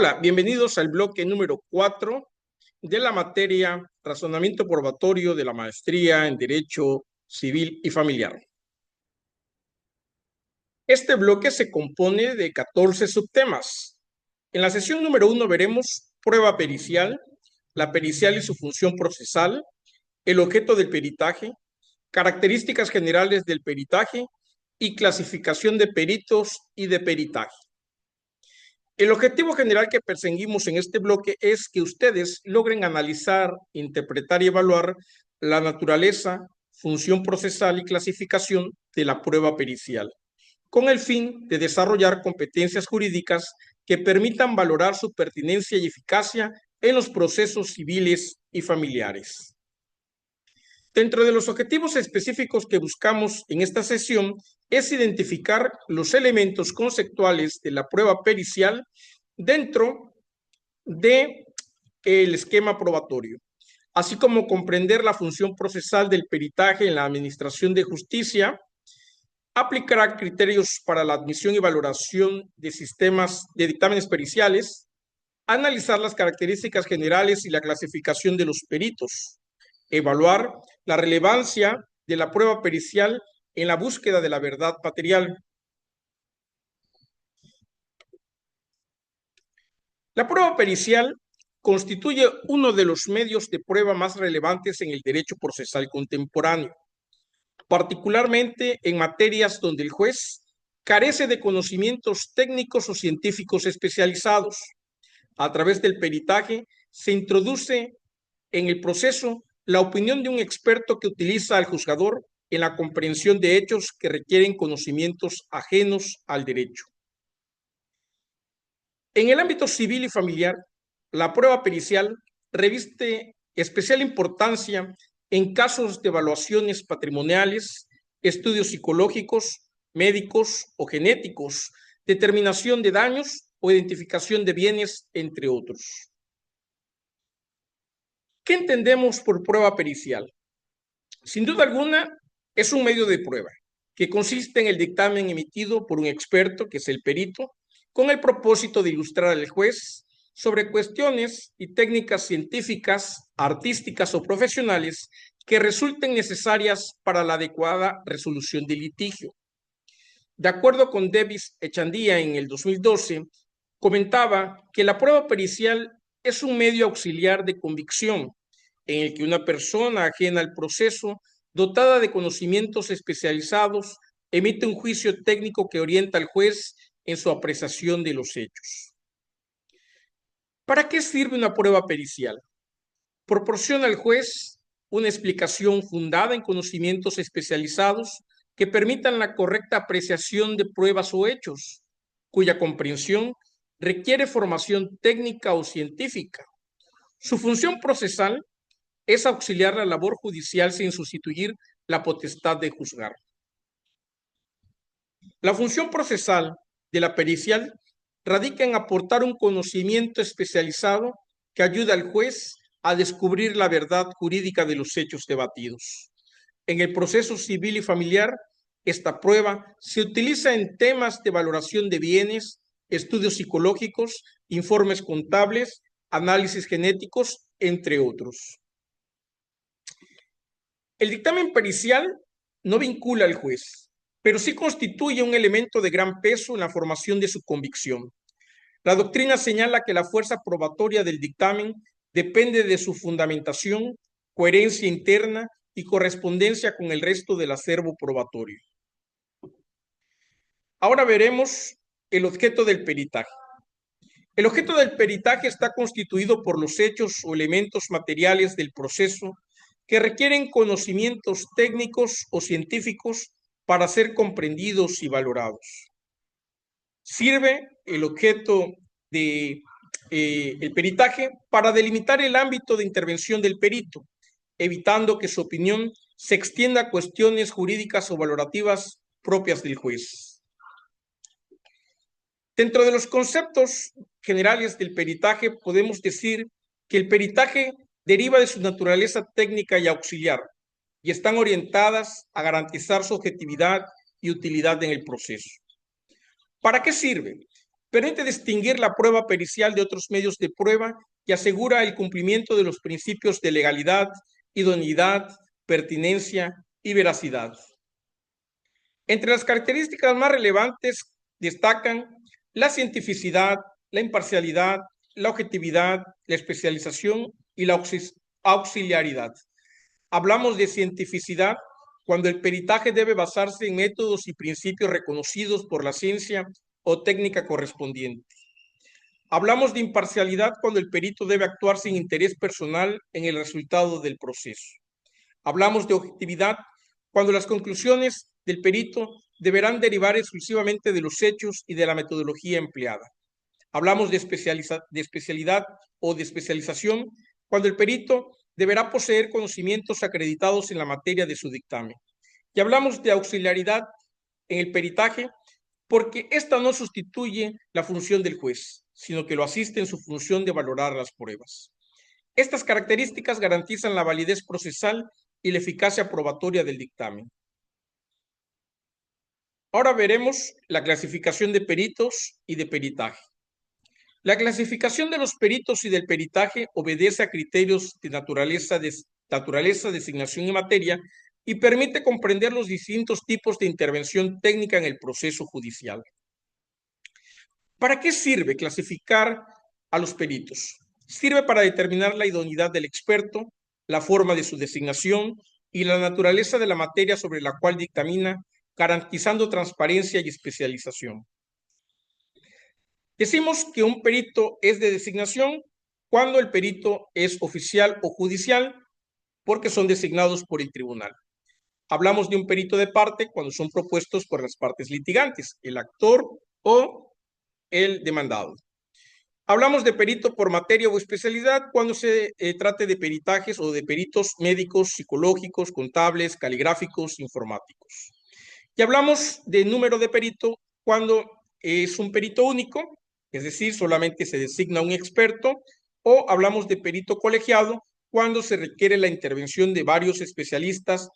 Hola, bienvenidos al bloque número 4 de la materia Razonamiento Probatorio de la Maestría en Derecho Civil y Familiar. Este bloque se compone de 14 subtemas. En la sesión número 1 veremos prueba pericial, la pericial y su función procesal, el objeto del peritaje, características generales del peritaje y clasificación de peritos y de peritaje. El objetivo general que perseguimos en este bloque es que ustedes logren analizar, interpretar y evaluar la naturaleza, función procesal y clasificación de la prueba pericial, con el fin de desarrollar competencias jurídicas que permitan valorar su pertinencia y eficacia en los procesos civiles y familiares. Dentro de los objetivos específicos que buscamos en esta sesión es identificar los elementos conceptuales de la prueba pericial dentro del esquema probatorio, así como comprender la función procesal del peritaje en la administración de justicia, aplicar criterios para la admisión y valoración de sistemas de dictámenes periciales, analizar las características generales y la clasificación de los peritos, evaluar la relevancia de la prueba pericial en la búsqueda de la verdad material. La prueba pericial constituye uno de los medios de prueba más relevantes en el derecho procesal contemporáneo, particularmente en materias donde el juez carece de conocimientos técnicos o científicos especializados. A través del peritaje se introduce en el proceso la opinión de un experto que utiliza al juzgador en la comprensión de hechos que requieren conocimientos ajenos al derecho. En el ámbito civil y familiar, la prueba pericial reviste especial importancia en casos de evaluaciones patrimoniales, estudios psicológicos, médicos o genéticos, determinación de daños o identificación de bienes, entre otros. ¿Qué entendemos por prueba pericial? Sin duda alguna, es un medio de prueba que consiste en el dictamen emitido por un experto, que es el perito, con el propósito de ilustrar al juez sobre cuestiones y técnicas científicas, artísticas o profesionales que resulten necesarias para la adecuada resolución del litigio. De acuerdo con Davis Echandía en el 2012, comentaba que la prueba pericial es un medio auxiliar de convicción en el que una persona ajena al proceso, dotada de conocimientos especializados, emite un juicio técnico que orienta al juez en su apreciación de los hechos. ¿Para qué sirve una prueba pericial? Proporciona al juez una explicación fundada en conocimientos especializados que permitan la correcta apreciación de pruebas o hechos, cuya comprensión requiere formación técnica o científica. Su función procesal es auxiliar la labor judicial sin sustituir la potestad de juzgar. La función procesal de la pericial radica en aportar un conocimiento especializado que ayuda al juez a descubrir la verdad jurídica de los hechos debatidos. En el proceso civil y familiar, esta prueba se utiliza en temas de valoración de bienes, estudios psicológicos, informes contables, análisis genéticos, entre otros. El dictamen pericial no vincula al juez, pero sí constituye un elemento de gran peso en la formación de su convicción. La doctrina señala que la fuerza probatoria del dictamen depende de su fundamentación, coherencia interna y correspondencia con el resto del acervo probatorio. Ahora veremos el objeto del peritaje. El objeto del peritaje está constituido por los hechos o elementos materiales del proceso que requieren conocimientos técnicos o científicos para ser comprendidos y valorados. Sirve el objeto del peritaje para delimitar el ámbito de intervención del perito, evitando que su opinión se extienda a cuestiones jurídicas o valorativas propias del juez. Dentro de los conceptos generales del peritaje, podemos decir que el peritaje deriva de su naturaleza técnica y auxiliar y están orientadas a garantizar su objetividad y utilidad en el proceso. ¿Para qué sirve? Permite distinguir la prueba pericial de otros medios de prueba y asegura el cumplimiento de los principios de legalidad, idoneidad, pertinencia y veracidad. Entre las características más relevantes destacan la cientificidad, la imparcialidad, la objetividad, la especialización y la auxiliaridad. Hablamos de cientificidad cuando el peritaje debe basarse en métodos y principios reconocidos por la ciencia o técnica correspondiente. Hablamos de imparcialidad cuando el perito debe actuar sin interés personal en el resultado del proceso. Hablamos de objetividad cuando las conclusiones del perito deberán derivar exclusivamente de los hechos y de la metodología empleada. Hablamos de especialidad o de especialización cuando el perito deberá poseer conocimientos acreditados en la materia de su dictamen. Y hablamos de auxiliaridad en el peritaje porque esta no sustituye la función del juez, sino que lo asiste en su función de valorar las pruebas. Estas características garantizan la validez procesal y la eficacia probatoria del dictamen. Ahora veremos la clasificación de peritos y de peritaje. La clasificación de los peritos y del peritaje obedece a criterios de naturaleza, designación y materia y permite comprender los distintos tipos de intervención técnica en el proceso judicial. ¿Para qué sirve clasificar a los peritos? Sirve para determinar la idoneidad del experto, la forma de su designación y la naturaleza de la materia sobre la cual dictamina, garantizando transparencia y especialización. Decimos que un perito es de designación cuando el perito es oficial o judicial porque son designados por el tribunal. Hablamos de un perito de parte cuando son propuestos por las partes litigantes, el actor o el demandado. Hablamos de perito por materia o especialidad cuando se trate de peritajes o de peritos médicos, psicológicos, contables, caligráficos, informáticos. Y hablamos de número de perito cuando es un perito único, es decir, solamente se designa un experto, o hablamos de perito colegiado cuando se requiere la intervención de varios especialistas.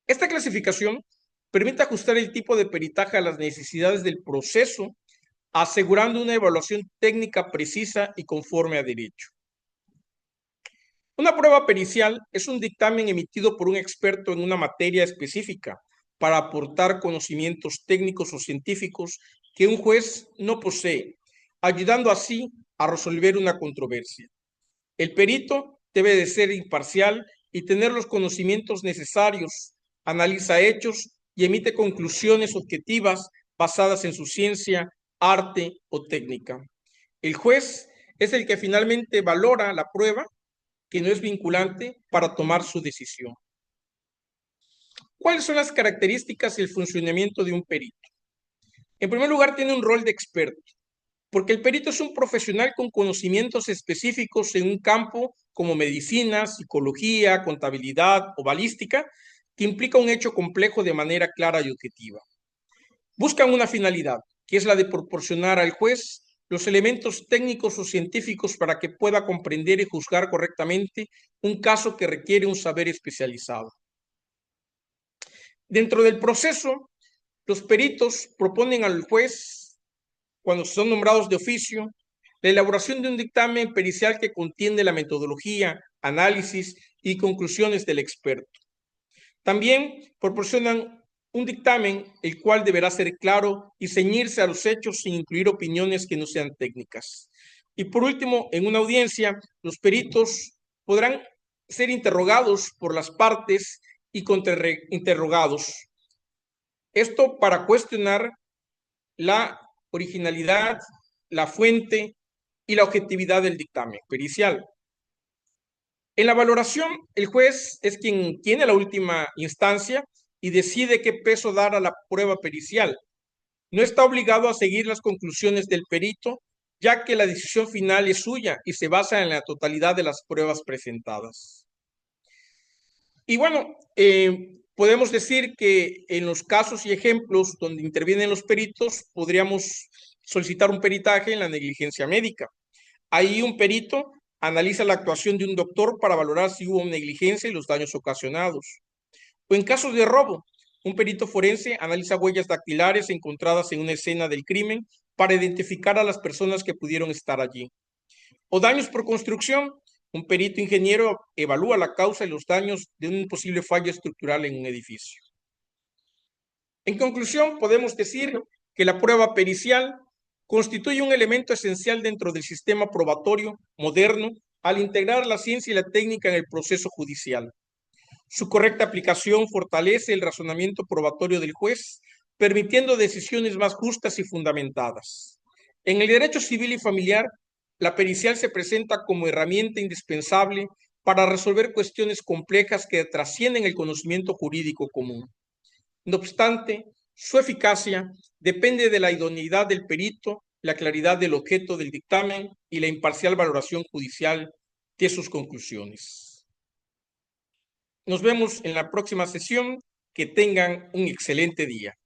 Esta clasificación permite ajustar el tipo de peritaje a las necesidades del proceso, asegurando una evaluación técnica precisa y conforme a derecho. Una prueba pericial es un dictamen emitido por un experto en una materia específica para aportar conocimientos técnicos o científicos que un juez no posee, ayudando así a resolver una controversia. El perito debe de ser imparcial y tener los conocimientos necesarios, analiza hechos y emite conclusiones objetivas basadas en su ciencia, arte o técnica. El juez es el que finalmente valora la prueba, que no es vinculante, para tomar su decisión. ¿Cuáles son las características y el funcionamiento de un perito? En primer lugar, tiene un rol de experto, porque el perito es un profesional con conocimientos específicos en un campo como medicina, psicología, contabilidad o balística, que implica un hecho complejo de manera clara y objetiva. Buscan una finalidad, que es la de proporcionar al juez los elementos técnicos o científicos para que pueda comprender y juzgar correctamente un caso que requiere un saber especializado. Dentro del proceso, los peritos proponen al juez, cuando son nombrados de oficio, la elaboración de un dictamen pericial que contiene la metodología, análisis y conclusiones del experto. También proporcionan un dictamen el cual deberá ser claro y ceñirse a los hechos sin incluir opiniones que no sean técnicas. Y por último, en una audiencia, los peritos podrán ser interrogados por las partes y contrainterrogados. Esto para cuestionar la originalidad, la fuente y la objetividad del dictamen pericial. En la valoración, el juez es quien tiene la última instancia y decide qué peso dar a la prueba pericial. No está obligado a seguir las conclusiones del perito, ya que la decisión final es suya y se basa en la totalidad de las pruebas presentadas. Y bueno, podemos decir que en los casos y ejemplos donde intervienen los peritos, podríamos solicitar un peritaje en la negligencia médica. Ahí un perito analiza la actuación de un doctor para valorar si hubo negligencia y los daños ocasionados. O en casos de robo, un perito forense analiza huellas dactilares encontradas en una escena del crimen para identificar a las personas que pudieron estar allí. O daños por construcción. Un perito ingeniero evalúa la causa y los daños de un posible fallo estructural en un edificio. En conclusión, podemos decir que la prueba pericial constituye un elemento esencial dentro del sistema probatorio moderno al integrar la ciencia y la técnica en el proceso judicial. Su correcta aplicación fortalece el razonamiento probatorio del juez, permitiendo decisiones más justas y fundamentadas. En el derecho civil y familiar, la pericial se presenta como herramienta indispensable para resolver cuestiones complejas que trascienden el conocimiento jurídico común. No obstante, su eficacia depende de la idoneidad del perito, la claridad del objeto del dictamen y la imparcial valoración judicial de sus conclusiones. Nos vemos en la próxima sesión. Que tengan un excelente día.